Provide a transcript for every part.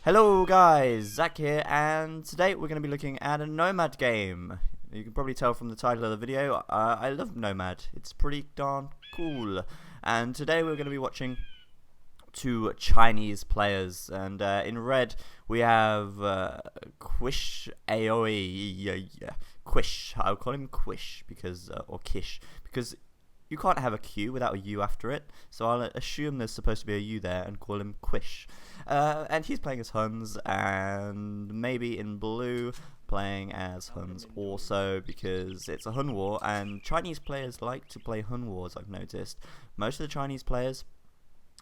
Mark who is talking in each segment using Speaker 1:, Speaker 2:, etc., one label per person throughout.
Speaker 1: Hello guys, Zach here, and today we're going to be looking at a Nomad game. You can probably tell from the title of the video, I love Nomad. It's pretty darn cool. And today we're going to be watching two Chinese players, and in red we have Quish Aoi. Quish, I'll call him Quish because, or Kish, because you can't have a Q without a U after it, so I'll assume there's supposed to be a U there and call him Quish. And he's playing as Huns, and maybe in blue playing as Huns also, because it's a Hun war, and Chinese players like to play Hun wars, I've noticed. Most of the Chinese players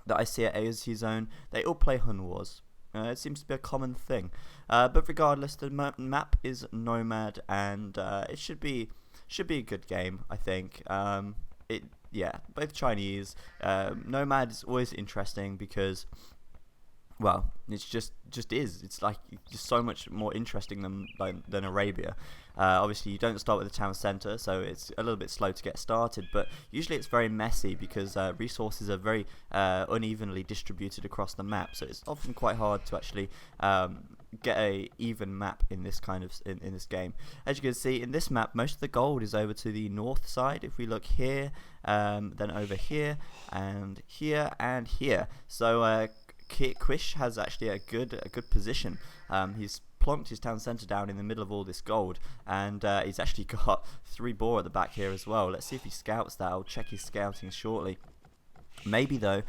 Speaker 1: that I see at AOC Zone, they all play Hun wars. It seems to be a common thing. But regardless, the map is Nomad, and it should be a good game, I think. Yeah, both Chinese. Nomad is always interesting because, well, it's just is. It's like just so much more interesting than Arabia. Obviously, you don't start with the town center, so it's a little bit slow to get started. But usually, it's very messy because resources are very unevenly distributed across the map. So it's often quite hard to actually get a even map in this kind of in this game. As you can see in this map, most of the gold is over to the north side. If we look here, then over here and here and here. So Quish has actually a good position. He's plonked his town centre down in the middle of all this gold, and he's actually got 3 boar at the back here as well. Let's see if he scouts that. I'll check his scouting shortly. Maybe though,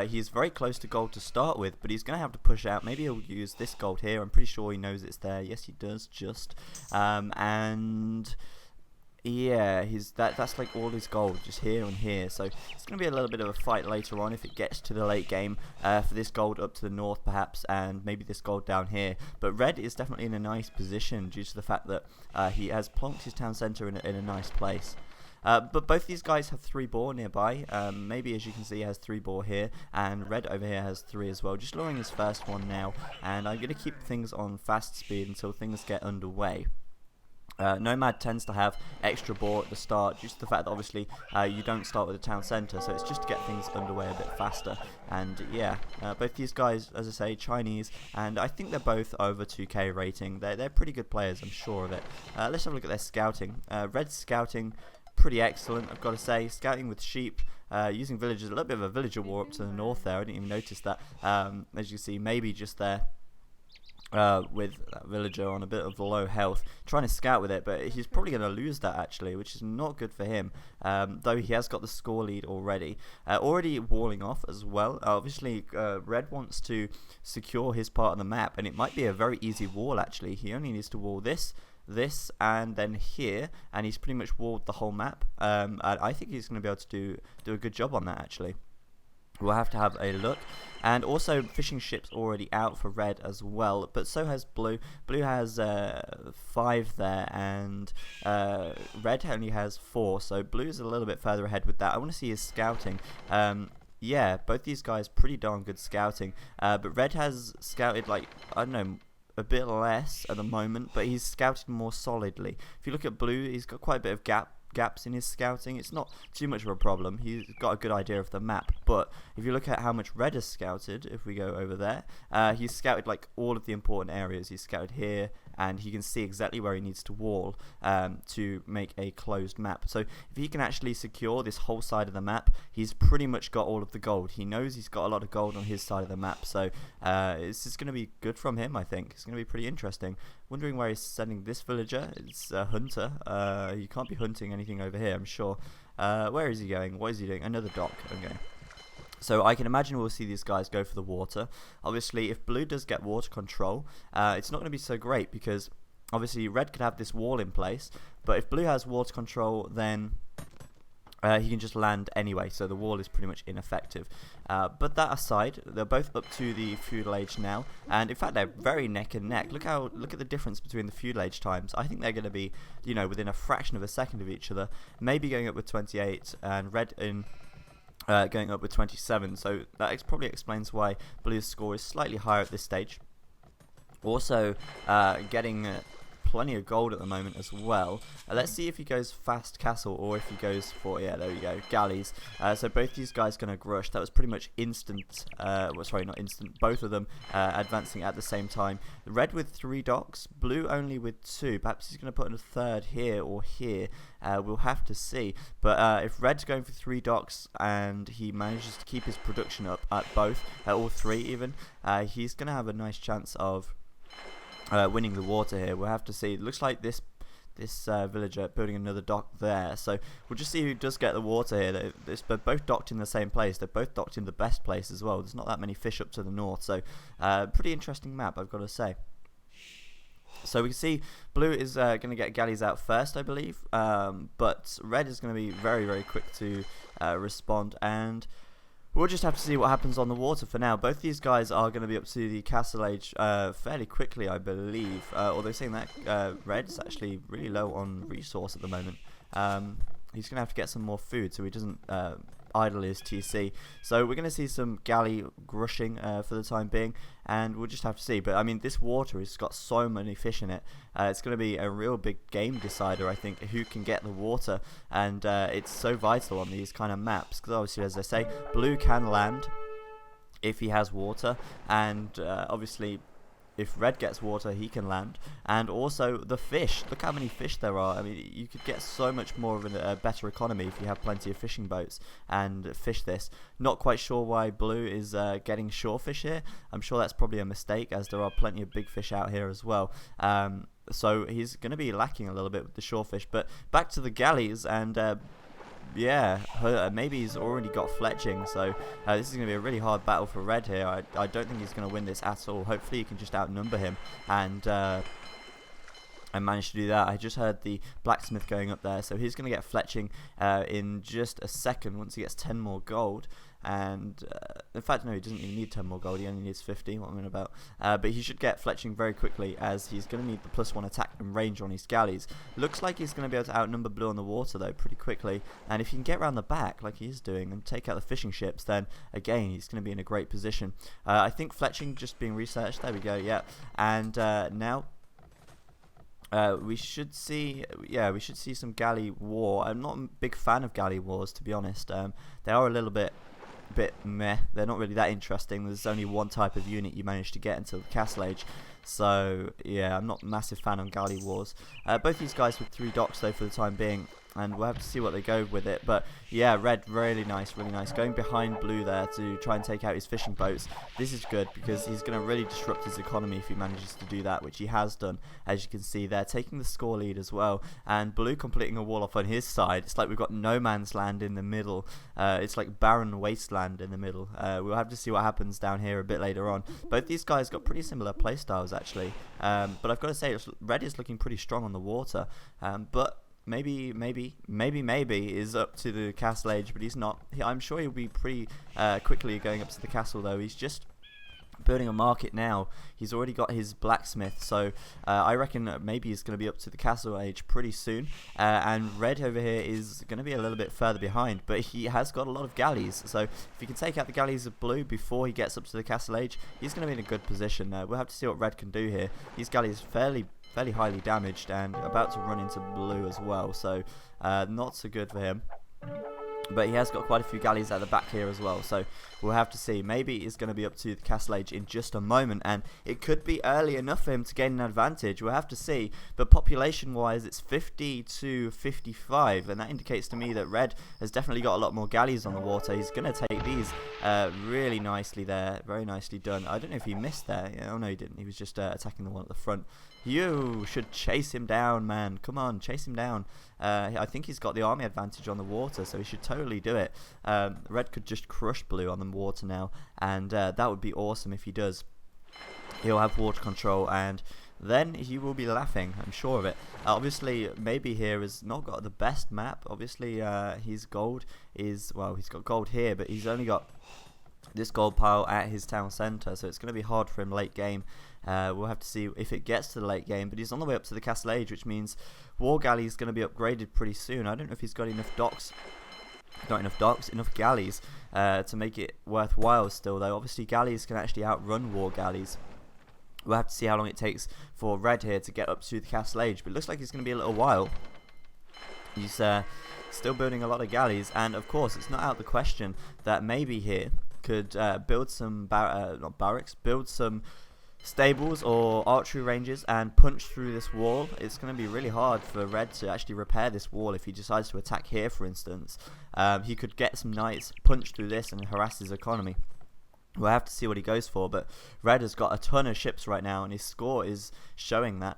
Speaker 1: he's very close to gold to start with, but he's going to have to push out. Maybe he'll use this gold here. I'm pretty sure he knows it's there. Yes, he does, just. And yeah, that's like all his gold, just here and here. So it's going to be a little bit of a fight later on if it gets to the late game for this gold up to the north perhaps, and maybe this gold down here. But red is definitely in a nice position due to the fact that he has plonked his town centre in a nice place. But both these guys have 3 boar nearby. Maybe, as you can see, he has 3 boar here, and red over here has 3 as well. Just luring his first one now, and I'm going to keep things on fast speed until things get underway. Nomad tends to have extra boar at the start, due to the fact that obviously you don't start with a town centre, so it's just to get things underway a bit faster. And yeah, both these guys, as I say, Chinese, and I think they're both over 2k rating. They're pretty good players, I'm sure of it. Let's have a look at their scouting. Red's scouting, pretty excellent, I've got to say. Scouting with sheep, using villagers, a little bit of a villager war up to the north there. I didn't even notice that. As you see, maybe just there. With that villager on a bit of low health, trying to scout with it, but he's probably going to lose that actually, which is not good for him, though he has got the score lead already. Already walling off as well. Obviously red wants to secure his part of the map, and it might be a very easy wall actually. He only needs to wall this, and then here, and he's pretty much walled the whole map. And I think he's going to be able to do a good job on that actually. We'll have to have a look. And also fishing ships already out for red as well, but so has blue. Blue has 5 there, and red only has 4, so blue's a little bit further ahead with that. I want to see his scouting. Yeah, both these guys pretty darn good scouting, but red has scouted, like, I don't know, a bit less at the moment, but he's scouted more solidly. If you look at blue, he's got quite a bit of gaps in his scouting. It's not too much of a problem. He's got a good idea of the map, but if you look at how much red has scouted, if we go over there, he's scouted like all of the important areas. He's scouted here, and he can see exactly where he needs to wall to make a closed map. So if he can actually secure this whole side of the map, he's pretty much got all of the gold. He knows he's got a lot of gold on his side of the map, so it's just going to be good from him, I think. It's going to be pretty interesting. Wondering where he's sending this villager. It's a hunter. You can't be hunting anything over here, I'm sure. Where is he going? What is he doing? Another dock. Okay. So I can imagine we'll see these guys go for the water. Obviously, if blue does get water control, it's not going to be so great, because obviously red could have this wall in place, but if blue has water control, then he can just land anyway, so the wall is pretty much ineffective. But that aside, they're both up to the feudal age now, and in fact they're very neck and neck. Look at the difference between the feudal age times. I think they're going to be, you know, within a fraction of a second of each other, maybe going up with 28, and red in going up with 27. So that probably explains why blue's score is slightly higher at this stage. Also, getting plenty of gold at the moment as well. Let's see if he goes fast castle or if he goes for, yeah, there we go, galleys. So both these guys going to grush. That was pretty much instant, well, sorry, not instant, both of them advancing at the same time. Red with 3 docks, blue only with 2. Perhaps he's going to put in a third here or here. We'll have to see. But if Red's going for 3 docks and he manages to keep his production up at both, all 3 even, he's going to have a nice chance of winning the water here. We'll have to see. It looks like this villager building another dock there, so we'll just see who does get the water here. They're both docked in the same place. They're both docked in the best place as well. There's not that many fish up to the north, so pretty interesting map, I've got to say. So we can see blue is going to get galleys out first, I believe, but red is going to be very, very quick to respond, and we'll just have to see what happens on the water for now. Both these guys are going to be up to the castle age fairly quickly, I believe, although saying that red's actually really low on resource at the moment. He's going to have to get some more food so he doesn't idle his TC. So we're going to see some galley grushing for the time being, and we'll just have to see. But I mean, this water has got so many fish in it. It's going to be a real big game decider, I think, who can get the water, and it's so vital on these kind of maps because obviously, as I say, blue can land if he has water, and obviously if red gets water, he can land. And also the fish. Look how many fish there are. I mean, you could get so much more of a better economy if you have plenty of fishing boats and fish this. Not quite sure why blue is getting shorefish here. I'm sure that's probably a mistake, as there are plenty of big fish out here as well. So he's going to be lacking a little bit with the shorefish. But back to the galleys, and yeah, maybe he's already got fletching, so this is going to be a really hard battle for red here. I don't think he's going to win this at all. Hopefully he can just outnumber him and manage to do that. I just heard the blacksmith going up there, so he's going to get fletching in just a second once he gets 10 more gold. And in fact, no, he doesn't even need 10 more gold. He only needs 50. What I'm on about. But he should get fletching very quickly, as he's going to need the +1 attack and range on his galleys. Looks like he's going to be able to outnumber blue on the water though pretty quickly. And if he can get around the back like he is doing and take out the fishing ships, then again he's going to be in a great position. I think fletching just being researched. There we go. Yeah, and now. We should see some galley war. I'm not a big fan of galley wars, to be honest. They are a little bit meh. They're not really that interesting. There's only one type of unit you manage to get until the castle age. So yeah, I'm not a massive fan on galley wars. Both these guys with 3 docks though for the time being, and we'll have to see what they go with it. But yeah, red, really nice, going behind blue there to try and take out his fishing boats. This is good because he's going to really disrupt his economy if he manages to do that, which he has done, as you can see there, taking the score lead as well. And blue completing a wall off on his side. It's like we've got no man's land in the middle. It's like barren wasteland in the middle. We'll have to see what happens down here a bit later on. Both these guys got pretty similar playstyles actually, but I've got to say red is looking pretty strong on the water, but maybe is up to the castle age, but he's not. I'm sure he'll be pretty quickly going up to the castle though. He's just building a market now. He's already got his blacksmith, so I reckon maybe he's going to be up to the castle age pretty soon. And red over here is going to be a little bit further behind, but he has got a lot of galleys, so if he can take out the galleys of blue before he gets up to the castle age, he's going to be in a good position. We'll have to see what red can do here. These galleys fairly highly damaged and about to run into blue as well, so not so good for him. But he has got quite a few galleys at the back here as well, so we'll have to see. Maybe he's going to be up to the castle age in just a moment, and it could be early enough for him to gain an advantage. We'll have to see. But population wise, it's 50 to 55, and that indicates to me that red has definitely got a lot more galleys on the water. He's going to take these really nicely there, very nicely done. I don't know if he missed there. Oh no, he didn't. He was just attacking the one at the front. You should chase him down, man. Come on, chase him down. I think he's got the army advantage on the water, so he should totally do it. Red could just crush blue on the water now, and that would be awesome if he does. He'll have water control, and then he will be laughing, I'm sure of it. Obviously, maybe here has not got the best map. Obviously, his gold is, well, he's got gold here, but he's only got this gold pile at his town centre, so it's going to be hard for him late game. We'll have to see if it gets to the late game, but he's on the way up to the castle age, which means war galley is going to be upgraded pretty soon. I don't know if he's got enough docks. Not enough docks, enough galleys to make it worthwhile still though. Obviously galleys can actually outrun war galleys. We'll have to see how long it takes for red here to get up to the castle age, but it looks like it's going to be a little while. He's still building a lot of galleys, and of course it's not out of the question that maybe here could build some not barracks, build some stables or archery ranges and punch through this wall. It's going to be really hard for red to actually repair this wall if he decides to attack here, for instance. He could get some knights, punch through this and harass his economy. We'll have to see what he goes for, but red has got a ton of ships right now and his score is showing that.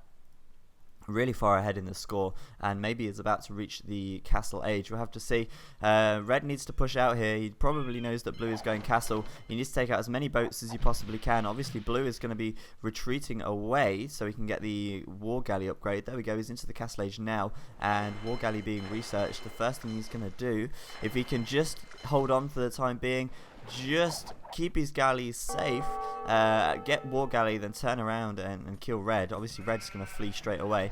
Speaker 1: Really far ahead in the score, and maybe is about to reach the castle age. We'll have to see. Red needs to push out here. He probably knows that blue is going castle. He needs to take out as many boats as he possibly can. Obviously blue is going to be retreating away so he can get the war galley upgrade. There we go, he's into the castle age now, and war galley being researched. The first thing he's going to do, if he can just hold on for the time being, just keep his galleys safe, get war galley, then turn around and kill red. Obviously red's going to flee straight away.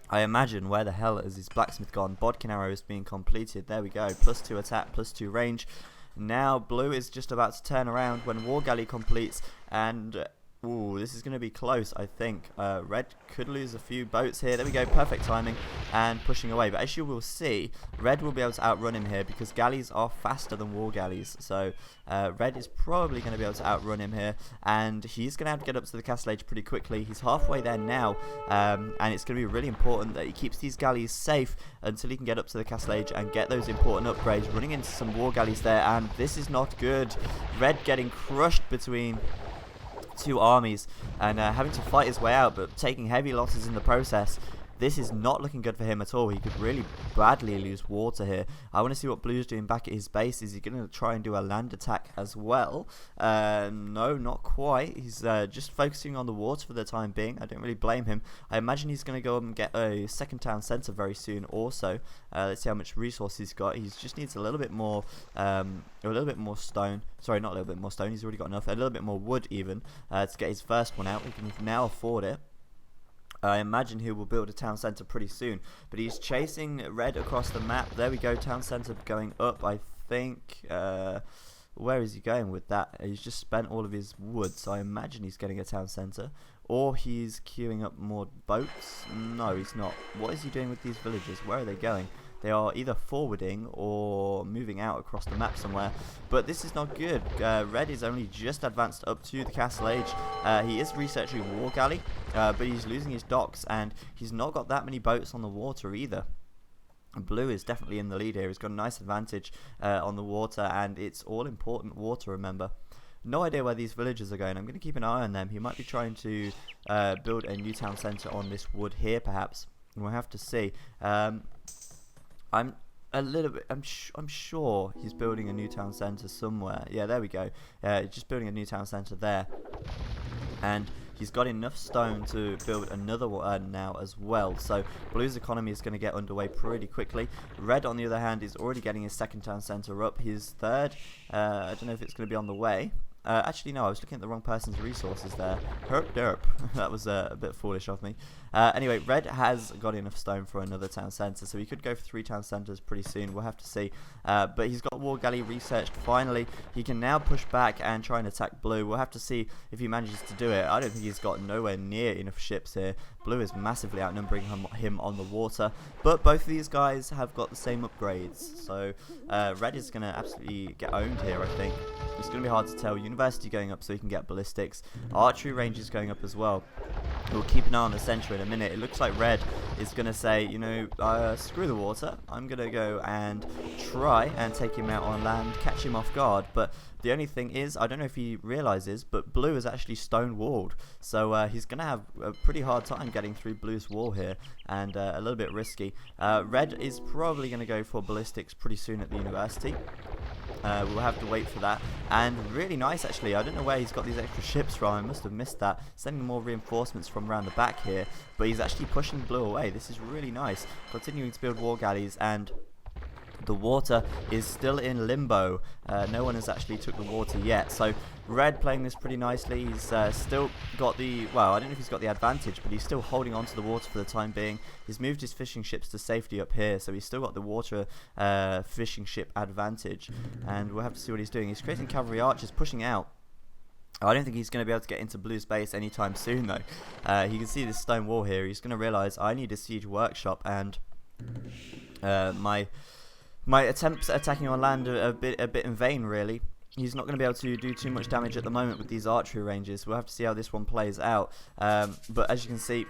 Speaker 1: I imagine where the hell is his blacksmith gone. Bodkin arrow is being completed. There we go, +2 attack, +2 range. Now blue is just about to turn around when war galley completes, and ooh, this is going to be close, I think. Red could lose a few boats here. There we go, perfect timing and pushing away. But as you will see, red will be able to outrun him here because galleys are faster than war galleys. So red is probably going to be able to outrun him here, and he's going to have to get up to the castle age pretty quickly. He's halfway there now, and it's going to be really important that he keeps these galleys safe until he can get up to the castle age and get those important upgrades. Running into some war galleys there, and this is not good. Red getting crushed between two armies and having to fight his way out, but taking heavy losses in the process. This is not looking good for him at all. He could really badly lose water here. I want to see what blue's doing back at his base. Is he going to try and do a land attack as well? No, not quite. He's just focusing on the water for the time being. I don't really blame him. I imagine he's going to go up and get a second town centre very soon also. Let's see how much resource he's got. He just needs a little bit more stone. Sorry, not a little bit more stone. He's already got enough. A little bit more wood even to get his first one out. He can now afford it. I imagine he will build a town centre pretty soon, but he's chasing red across the map. There we go, town centre going up, I think. Where is he going with that? He's just spent all of his wood, so I imagine he's getting a town centre. Or he's queuing up more boats. No, he's not. What is he doing with these villagers? Where are they going? They are either forwarding or moving out across the map somewhere. But this is not good. Red is only just advanced up to the castle age. He is researching war galley, but he's losing his docks, and he's not got that many boats on the water either. Blue is definitely in the lead here. He's got a nice advantage on the water, and it's all important water, remember. No idea where these villagers are going. I'm going to keep an eye on them. He might be trying to build a new town centre on this wood here, perhaps. We'll have to see. I'm a little bit. I'm sure he's building a new town centre somewhere. Yeah, there we go. Just building a new town centre there, and he's got enough stone to build another one now as well. So blue's economy is going to get underway pretty quickly. Red, on the other hand, is already getting his second town centre up. His third, I don't know if it's going to be on the way. Actually, no, I was looking at the wrong person's resources there. Herp derp. That was a bit foolish of me. Anyway, red has got enough stone for another town centre, so he could go for 3 town centres pretty soon. We'll have to see. But he's got war galley researched finally. He can now push back and try and attack blue. We'll have to see if he manages to do it. I don't think he's got nowhere near enough ships here. Blue is massively outnumbering him on the water, but both of these guys have got the same upgrades. So red is going to absolutely get owned here, I think. It's going to be hard to tell. University going up so he can get ballistics. Archery range is going up as well. We'll keep an eye on the centre in a minute. It looks like red is going to say, you know, screw the water. I'm going to go and try and take him out on land, catch him off guard. But the only thing is, I don't know if he realises, but blue is actually stone walled. So he's going to have a pretty hard time getting through blue's wall here, and a little bit risky. Red is probably going to go for ballistics pretty soon at the university. We'll have to wait for that. And really nice, actually. I don't know where he's got these extra ships from. I must have missed that. Sending more reinforcements from around the back here. But he's actually pushing blue away. This is really nice. Continuing to build war galleys, and the water is still in limbo. No one has actually took the water yet. So red playing this pretty nicely. He's still got the, well, I don't know if he's got the advantage, but he's still holding on to the water for the time being. He's moved his fishing ships to safety up here, so he's still got the water fishing ship advantage. And we'll have to see what he's doing. He's creating cavalry archers, pushing out. I don't think he's going to be able to get into blue's base anytime soon, though. You can see this stone wall here. He's going to realise I need a siege workshop, and my attempts at attacking on land are a bit in vain, really. He's not going to be able to do too much damage at the moment with these archery ranges. We'll have to see how this one plays out. But as you can see,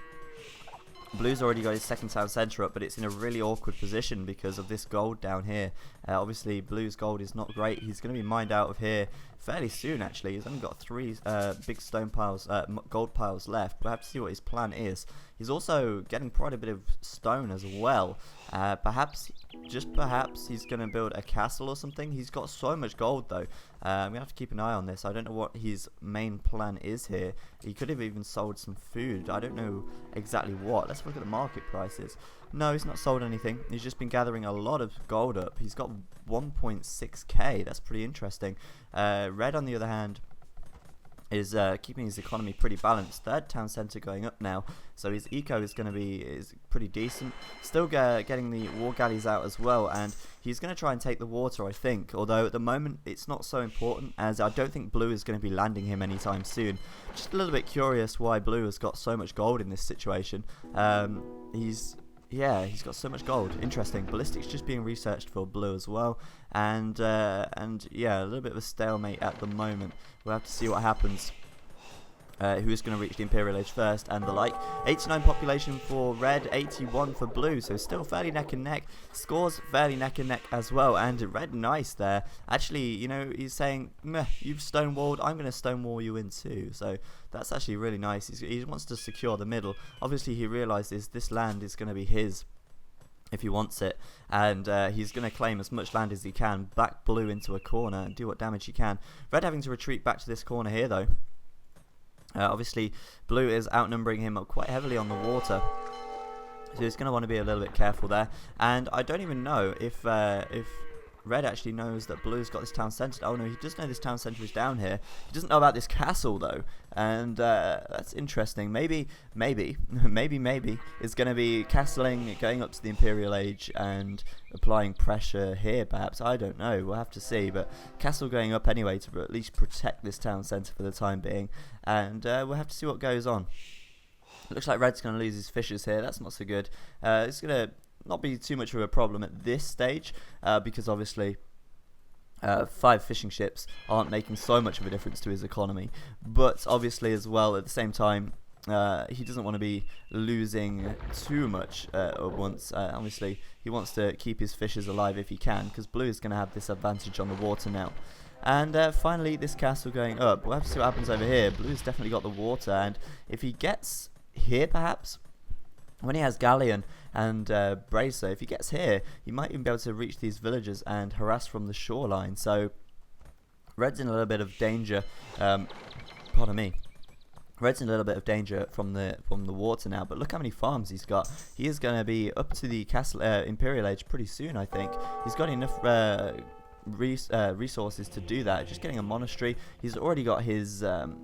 Speaker 1: blue's already got his second town centre up, but it's in a really awkward position because of this gold down here. Obviously, blue's gold is not great. He's going to be mined out of here fairly soon, actually. He's only got 3 big stone piles, gold piles left. We'll have to see what his plan is. He's also getting quite a bit of stone as well. Perhaps, just perhaps, he's going to build a castle or something. He's got so much gold, though. I'm going to have to keep an eye on this. I don't know what his main plan is here. He could have even sold some food. I don't know exactly what. Let's look at the market prices. No, he's not sold anything. He's just been gathering a lot of gold up. He's got 1.6k. That's pretty interesting. Red, on the other hand, is keeping his economy pretty balanced. Third town centre going up now, so his eco is going to be pretty decent. Still getting the war galleys out as well, and he's going to try and take the water, I think. Although at the moment it's not so important, as I don't think blue is going to be landing him anytime soon. Just a little bit curious why blue has got so much gold in this situation. He's got so much gold. Interesting. Ballistics just being researched for blue as well, and yeah, a little bit of a stalemate at the moment. We'll have to see what happens. Who's going to reach the Imperial Age first and the like. 89 population for red, 81 for blue, so still fairly neck and neck. Scores fairly neck and neck as well, and red nice there. Actually, you know, he's saying, meh, you've stonewalled, I'm going to stonewall you in too. So that's actually really nice. He wants to secure the middle. Obviously, he realises this land is going to be his if he wants it, and he's going to claim as much land as he can, back blue into a corner and do what damage he can. Red having to retreat back to this corner here, though. Obviously, blue is outnumbering him quite heavily on the water, so he's going to want to be a little bit careful there. And I don't even know if red actually knows that blue's got this town centre. Oh no, he does know this town centre is down here. He doesn't know about this castle though, and that's interesting. Maybe it's going to be castling, going up to the Imperial Age and applying pressure here. Perhaps, I don't know. We'll have to see. But castle going up anyway to at least protect this town centre for the time being, and we'll have to see what goes on. Looks like red's going to lose his fishers here. That's not so good. It's going to not be too much of a problem at this stage, because obviously 5 fishing ships aren't making so much of a difference to his economy, but obviously as well at the same time he doesn't want to be losing too much at once. Obviously he wants to keep his fishers alive if he can, because blue is going to have this advantage on the water now. And finally this castle going up. We'll have to see what happens over here. Blue's definitely got the water, and if he gets here, perhaps when he has Galleon and Bracer, if he gets here, he might even be able to reach these villagers and harass from the shoreline. So red's in a little bit of danger. Pardon me. Red's in a little bit of danger from the water now, but look how many farms he's got. He is going to be up to the castle Imperial Age pretty soon, I think. He's got enough resources to do that. Just getting a monastery. He's already got his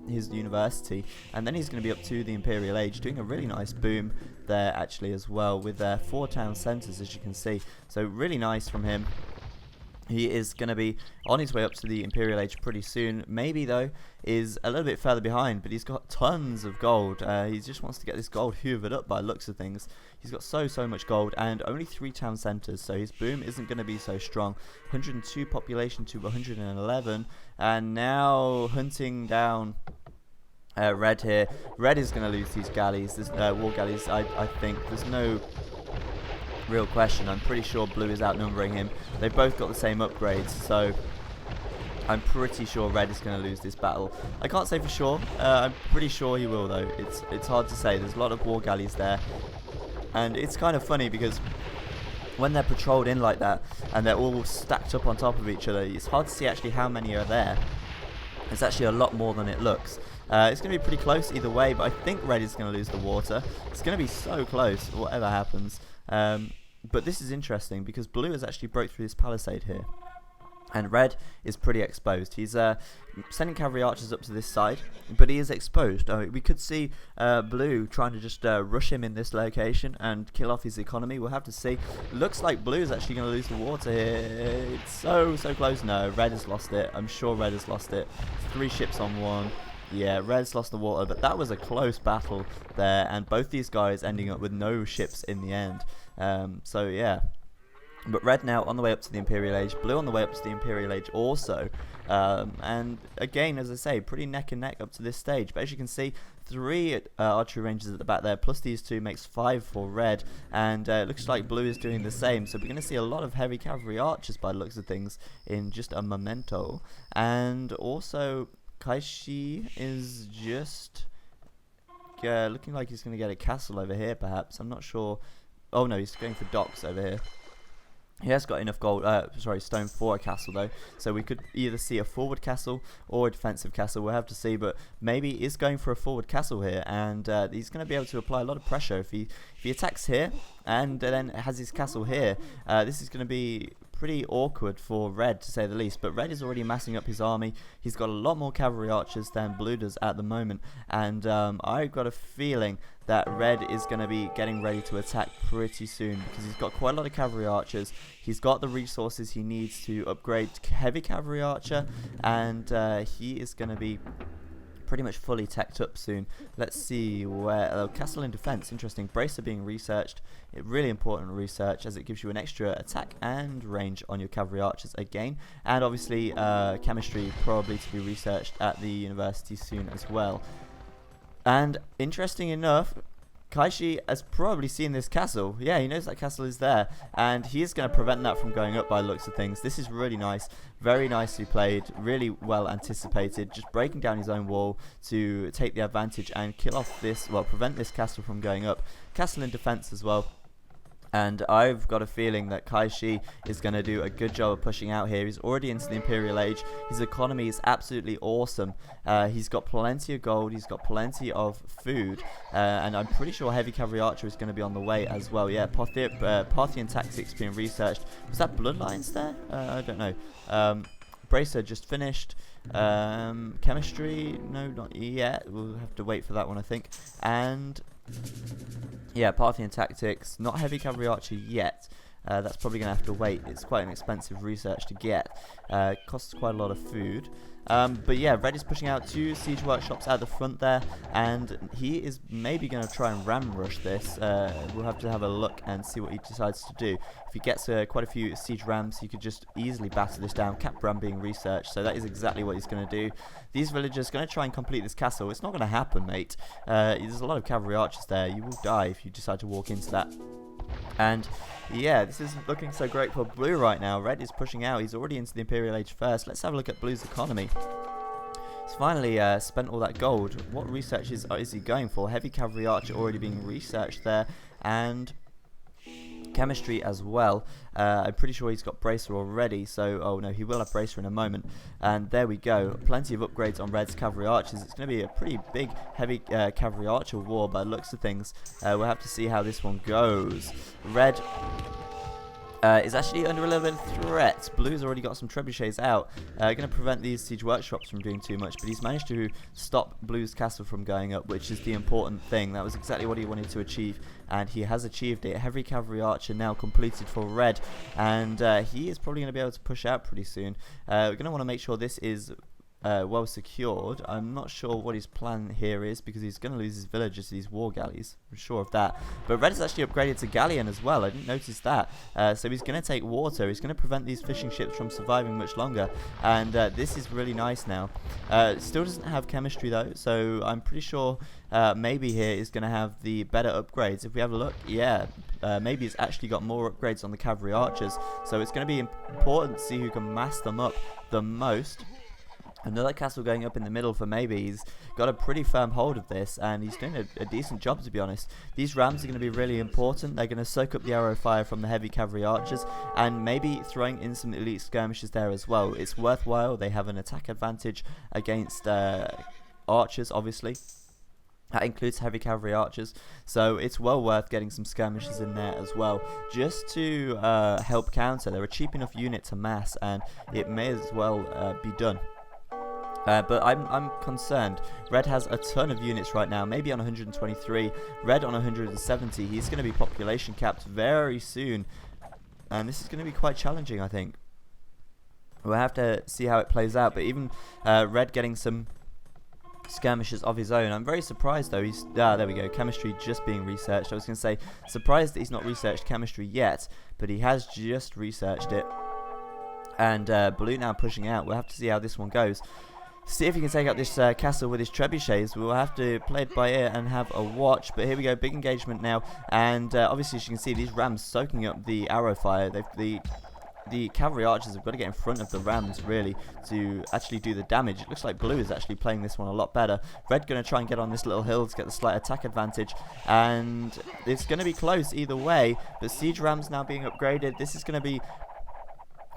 Speaker 1: university, and then he's going to be up to the Imperial Age, doing a really nice boom there actually as well, with 4 town centres, as you can see. So really nice from him. He is going to be on his way up to the Imperial Age pretty soon. Maybe, though, is a little bit further behind, but he's got tons of gold. He just wants to get this gold hoovered up by looks of things. He's got so much gold, and only 3 town centres, so his boom isn't going to be so strong. 102 population to 111, and now hunting down red here. Red is going to lose these galleys, this war galleys, I think. There's no real question. I'm pretty sure blue is outnumbering him. They've both got the same upgrades, so I'm pretty sure red is going to lose this battle. I can't say for sure. I'm pretty sure he will, though. It's hard to say. There's a lot of war galleys there, and it's kind of funny because when they're patrolled in like that and they're all stacked up on top of each other, it's hard to see actually how many are there. It's actually a lot more than it looks. It's going to be pretty close either way, but I think red is going to lose the water. It's going to be so close, whatever happens. But this is interesting because blue has actually broke through this palisade here, and red is pretty exposed. He's sending cavalry archers up to this side, but he is exposed. We could see blue trying to just rush him in this location and kill off his economy. We'll have to see. Looks like blue is actually going to lose the water here. It's so close. No, red has lost it. I'm sure red has lost it. 3 ships on 1. Yeah, Red's lost the water, but that was a close battle there, and both these guys ending up with no ships in the end. So yeah. But Red now on the way up to the Imperial Age, Blue on the way up to the Imperial Age also. And again, as I say, pretty neck and neck up to this stage. But as you can see, 3 archery ranges at the back there, plus these 2 makes 5 for Red. And it looks like Blue is doing the same. So we're going to see a lot of heavy cavalry archers by the looks of things in just a memento. And also, Kaishi is just looking like he's going to get a castle over here, perhaps. I'm not sure. Oh no, he's going for docks over here. He has got enough stone for a castle though, so we could either see a forward castle or a defensive castle. We'll have to see, but maybe he's going for a forward castle here, and he's going to be able to apply a lot of pressure if he attacks here and then has his castle here. This is going to be pretty awkward for Red, to say the least, but Red is already massing up his army. He's got a lot more cavalry archers than Blue does at the moment, and I've got a feeling that Red is going to be getting ready to attack pretty soon, because he's got quite a lot of cavalry archers. He's got the resources he needs to upgrade heavy cavalry archer, and he is going to be pretty much fully teched up soon. Let's see where castle and defense. Interesting. Bracer being researched. Really important research, as it gives you an extra attack and range on your cavalry archers again, and obviously chemistry probably to be researched at the university soon as well. And interesting enough, Kaishi has probably seen this castle. Yeah, he knows that castle is there, and he is going to prevent that from going up by the looks of things. This is really nice, very nicely played, really well anticipated, just breaking down his own wall to take the advantage and kill off this, well, prevent this castle from going up. Castle in defense as well. And I've got a feeling that Kaishi is going to do a good job of pushing out here. He's already into the Imperial Age. His economy is absolutely awesome. He's got plenty of gold. He's got plenty of food. And I'm pretty sure Heavy Cavalry Archer is going to be on the way as well. Yeah, Parthian tactics being researched. Was that Bloodlines there? I don't know. Bracer just finished. Chemistry, no, not yet. We'll have to wait for that one, I think. And yeah, Parthian tactics, not heavy cavalry archer yet. That's probably going to have to wait. It's quite an expensive research to get. Costs quite a lot of food. But yeah, Red is pushing out 2 siege workshops at the front there, and he is maybe going to try and ram rush this. We'll have to have a look and see what he decides to do. If he gets quite a few siege rams, he could just easily batter this down. Cap ram being researched, so that is exactly what he's going to do. These villagers are going to try and complete this castle. It's not going to happen, mate. There's a lot of cavalry archers there. You will die if you decide to walk into that. And yeah, this isn't looking so great for Blue right now. Red is pushing out. He's already into the Imperial Age first. Let's have a look at Blue's economy. He's finally spent all that gold. What research is he going for? Heavy cavalry archer already being researched there, and chemistry as well. I'm pretty sure he's got Bracer already, so oh no, he will have Bracer in a moment. And there we go, plenty of upgrades on Red's cavalry archers. It's going to be a pretty big heavy cavalry archer war by the looks of things. We'll have to see how this one goes. Red is actually under a little bit of threat. Blue's already got some trebuchets out, going to prevent these siege workshops from doing too much, but he's managed to stop Blue's castle from going up, which is the important thing. That was exactly what he wanted to achieve, and he has achieved it. Heavy cavalry archer now completed for Red, and he is probably going to be able to push out pretty soon. We're going to want to make sure this is well secured. I'm not sure what his plan here is, because he's going to lose his villagers to these war galleys. I'm sure of that. But Red is actually upgraded to galleon as well. I didn't notice that. So he's going to take water. He's going to prevent these fishing ships from surviving much longer. And this is really nice now. Still doesn't have chemistry though, so I'm pretty sure maybe here is going to have the better upgrades. If we have a look, yeah, maybe it's actually got more upgrades on the cavalry archers. So it's going to be important to see who can mass them up the most. Another castle going up in the middle for maybe. He's got a pretty firm hold of this, and he's doing a decent job, to be honest. These rams are going to be really important. They're going to soak up the arrow fire from the heavy cavalry archers, and maybe throwing in some elite skirmishes there as well. It's worthwhile. They have an attack advantage against archers, obviously. That includes heavy cavalry archers, so it's well worth getting some skirmishes in there as well, just to help counter. They're a cheap enough unit to mass, and it may as well be done. But I'm concerned. Red has a ton of units right now, maybe on 123. Red on 170. He's going to be population capped very soon, and this is going to be quite challenging, I think. We'll have to see how it plays out. But even Red getting some skirmishes of his own. I'm very surprised though. He's there we go, chemistry just being researched. I was going to say surprised that he's not researched chemistry yet, but he has just researched it. And Blue now pushing out. We'll have to see how this one goes. See if he can take out this castle with his trebuchets. We'll have to play it by ear and have a watch. But here we go, big engagement now. And obviously, as you can see, these rams soaking up the arrow fire. The cavalry archers have got to get in front of the rams, really, to actually do the damage. It looks like Blue is actually playing this one a lot better. Red going to try and get on this little hill to get the slight attack advantage. And it's going to be close either way. But siege rams now being upgraded. This is going to be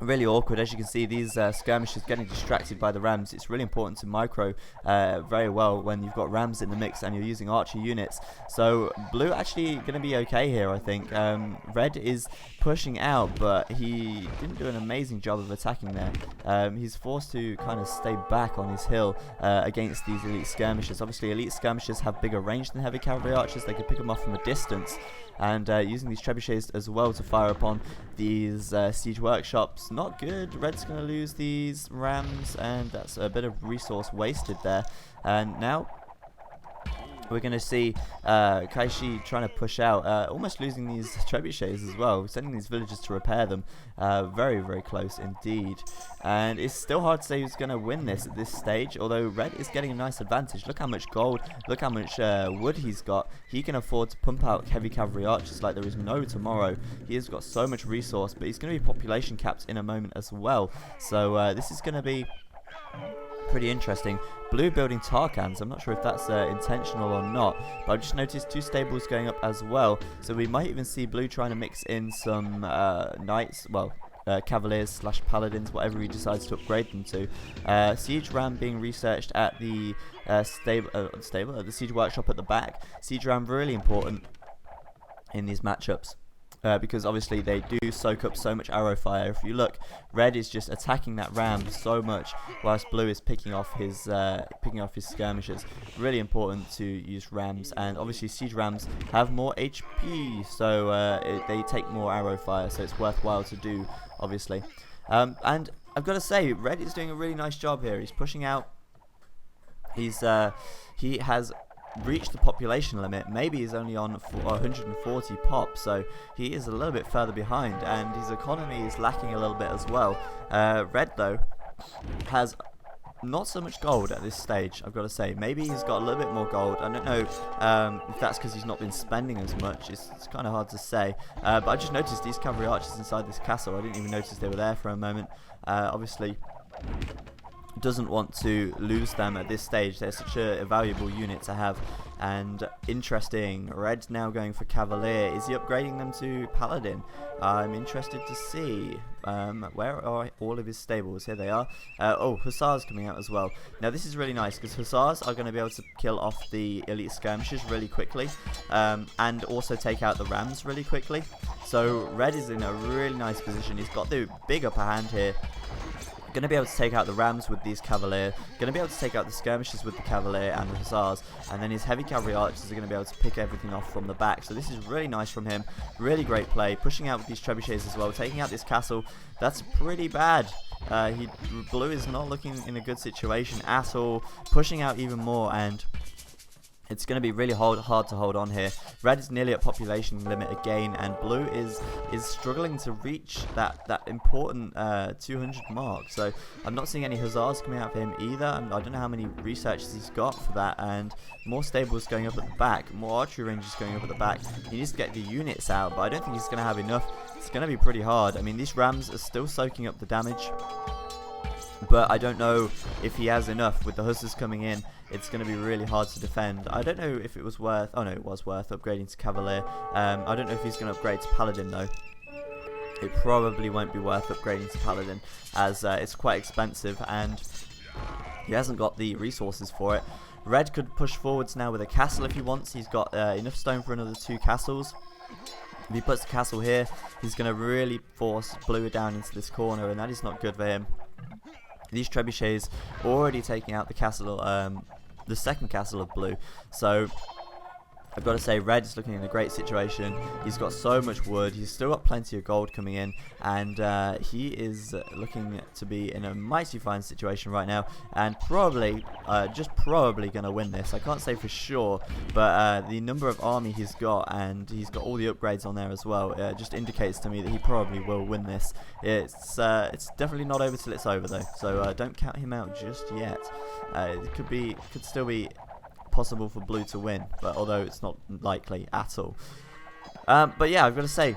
Speaker 1: really awkward. As you can see, these skirmishers getting distracted by the rams. It's really important to micro very well when you've got rams in the mix and you're using archer units. So Blue actually going to be okay here, I think. Red is pushing out, but he didn't do an amazing job of attacking there. He's forced to kind of stay back on his hill against these elite skirmishers. Obviously, elite skirmishers have bigger range than heavy cavalry archers. They can pick them off from a distance. And using these trebuchets as well to fire upon these siege workshops. Not good. Red's going to lose these rams, and that's a bit of resource wasted there. And now we're going to see Kaishi trying to push out, almost losing these trebuchets as well, sending these villagers to repair them. Very, very close indeed. And it's still hard to say who's going to win this at this stage, although Red is getting a nice advantage. Look how much gold, look how much wood he's got. He can afford to pump out heavy cavalry archers like there is no tomorrow. He has got so much resource, but he's going to be population capped in a moment as well. So this is going to be pretty interesting. Blue building Tarkans. I'm not sure if that's intentional or not, but I've just noticed 2 stables going up as well, so we might even see Blue trying to mix in some knights, well, cavaliers slash paladins, whatever he decides to upgrade them to. Siege ram being researched at the the siege workshop at the back. Siege ram really important in these matchups. Because obviously they do soak up so much arrow fire. If you look, Red is just attacking that ram so much, whilst Blue is picking off his skirmishers. Really important to use rams, and obviously siege rams have more HP, so they take more arrow fire. So it's worthwhile to do, obviously. And I've got to say, Red is doing a really nice job here. He's pushing out. He has reached the population limit. Maybe he's only on 140 pop, so he is a little bit further behind, and his economy is lacking a little bit as well. Red though has not so much gold at this stage, I've got to say. Maybe he's got a little bit more gold. I don't know if that's because he's not been spending as much. It's kind of hard to say, but I just noticed these cavalry archers inside this castle. I didn't even notice they were there for a moment. Obviously doesn't want to lose them at this stage. They're such a valuable unit to have. And interesting, Red's now going for Cavalier. Is he upgrading them to Paladin? I'm interested to see. Where are all of his stables? Here they are. Oh, Hussars coming out as well. Now this is really nice because Hussars are going to be able to kill off the elite skirmishers really quickly, and also take out the rams really quickly. So Red is in a really nice position. He's got the big upper hand here. Going to be able to take out the rams with these cavalier, going to be able to take out the skirmishers with the cavalier and the hussars, and then his heavy cavalry archers are going to be able to pick everything off from the back. So this is really nice from him, really great play, pushing out with these trebuchets as well, taking out this castle. That's pretty bad. Blue is not looking in a good situation at all, pushing out even more, and it's going to be really hard to hold on here. Red is nearly at population limit again, and Blue is struggling to reach that important 200 mark. So I'm not seeing any hussars coming out for him either. I don't know how many researchers he's got for that, and more stables going up at the back, more archery ranges going up at the back. He needs to get the units out, but I don't think he's going to have enough. It's going to be pretty hard. I mean, these rams are still soaking up the damage, but I don't know if he has enough. With the hussars coming in, it's going to be really hard to defend. I don't know if it was worth... Oh no, it was worth upgrading to Cavalier. I don't know if he's going to upgrade to Paladin though. It probably won't be worth upgrading to Paladin, as it's quite expensive and he hasn't got the resources for it. Red could push forwards now with a castle if he wants. He's got enough stone for another 2 castles. If he puts the castle here, he's going to really force Blue down into this corner, and that is not good for him. These trebuchets already taking out the castle, the second castle of Blue. So I've got to say, Red is looking in a great situation. He's got so much wood. He's still got plenty of gold coming in, and he is looking to be in a mighty fine situation right now, and probably, just probably going to win this. I can't say for sure, but the number of army he's got, and he's got all the upgrades on there as well, just indicates to me that he probably will win this. It's definitely not over till it's over though, so don't count him out just yet. It could still be possible for blue to win, but although it's not likely at all. But yeah, I've got to say,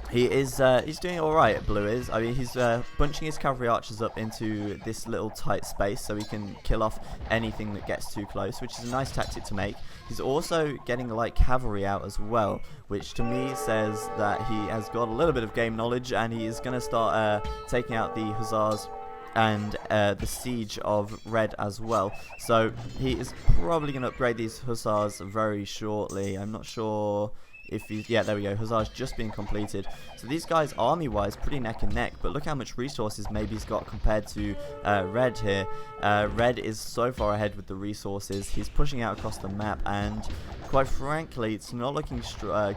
Speaker 1: he's doing all right. Blue is. I mean, he's bunching his cavalry archers up into this little tight space so he can kill off anything that gets too close, which is a nice tactic to make. He's also getting light cavalry out as well, which to me says that he has got a little bit of game knowledge, and he is going to start taking out the hussars and the siege of Red as well. So he is probably going to upgrade these hussars very shortly. I'm not sure if he's... yeah, there we go. Hussars just being completed. So these guys, army-wise, pretty neck and neck. But look how much resources maybe he's got compared to Red here. Red is so far ahead with the resources. He's pushing out across the map, and quite frankly, it's not looking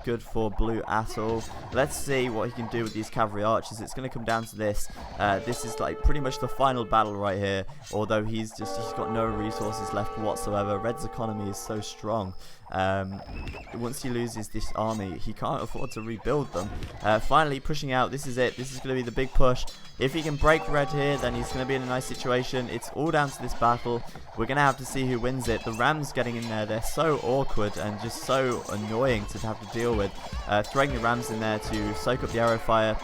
Speaker 1: good for blue at all. Let's see what he can do with these cavalry archers. It's going to come down to this. This is like pretty much the final battle right here. Although he's got no resources left whatsoever. Red's economy is so strong. Once he loses this army, he can't afford to rebuild them. Finally pushing out. This is it. This is going to be the big push. If he can break Red here, then he's going to be in a nice situation. It's all down to this battle. We're going to have to see who wins it. The Rams getting in there, they're so awkward and just so annoying to have to deal with. Throwing the Rams in there to soak up the arrow fire.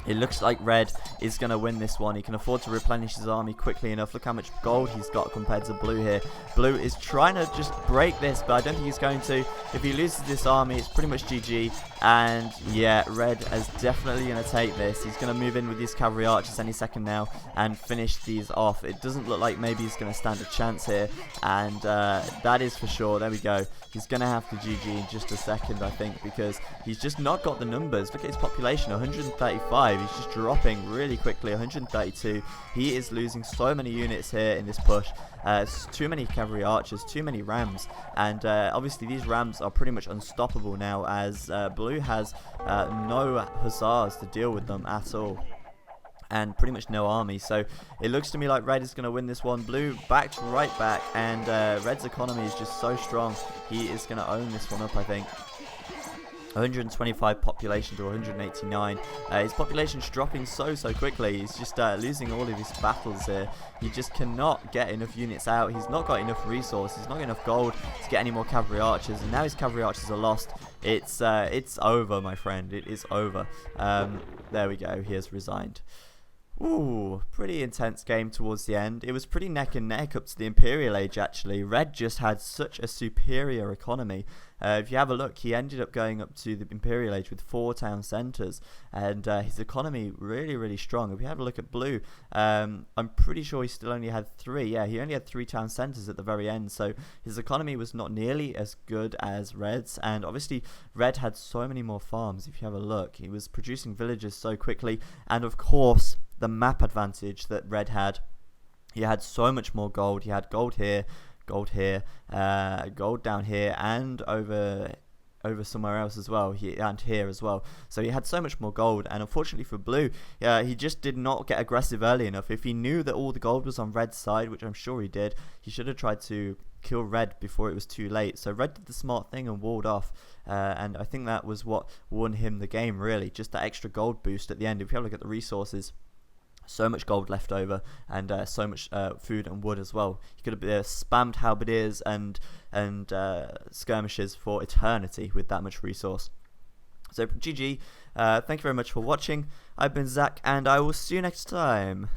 Speaker 1: It looks like Red is going to win this one. He can afford to replenish his army quickly enough. Look how much gold he's got compared to Blue here. Blue is trying to just break this, but I don't think he's going to. If he loses this army, it's pretty much GG. And yeah, Red is definitely going to take this. He's going to move in with these cavalry archers any second now and finish these off. It doesn't look like maybe he's going to stand a chance here. And that is for sure. There we go. He's going to have to GG in just a second, I think, because he's just not got the numbers. Look at his population, 135. He's just dropping really quickly, 132. He is losing so many units here in this push. It's too many cavalry archers, too many rams, and obviously these rams are pretty much unstoppable now, as blue has no hussars to deal with them at all, and pretty much no army. So it looks to me like Red is going to win this one. Blue backed right back, and Red's economy is just so strong. He is going to own this one up, I think. 125 population to 189. His population's dropping so quickly. He's just losing all of his battles here. He just cannot get enough units out. He's not got enough resources. He's not got enough gold to get any more cavalry archers, and now his cavalry archers are lost. It's over, my friend. It is over. There we go. He has resigned. Ooh, pretty intense game towards the end. It was pretty neck and neck up to the Imperial Age, actually. Red just had such a superior economy. If you have a look, he ended up going up to the Imperial Age with 4 town centres, and his economy really strong. If you have a look at Blue, I'm pretty sure he still only had 3. Yeah, he only had 3 town centres at the very end, so his economy was not nearly as good as Red's, and obviously Red had so many more farms. If you have a look, he was producing villages so quickly, and of course the map advantage that Red had. He had so much more gold. He had gold here, gold down here, and over somewhere else as well, and here as well. So he had so much more gold, and unfortunately for Blue, he just did not get aggressive early enough. If he knew that all the gold was on Red's side, which I'm sure he did, he should have tried to kill Red before it was too late. So Red did the smart thing and walled off, and I think that was what won him the game, really, just that extra gold boost at the end. If you have a look at the resources, so much gold left over, and so much food and wood as well. You could have spammed halberdiers and skirmishes for eternity with that much resource. So GG. Thank you very much for watching. I've been Zach, and I will see you next time.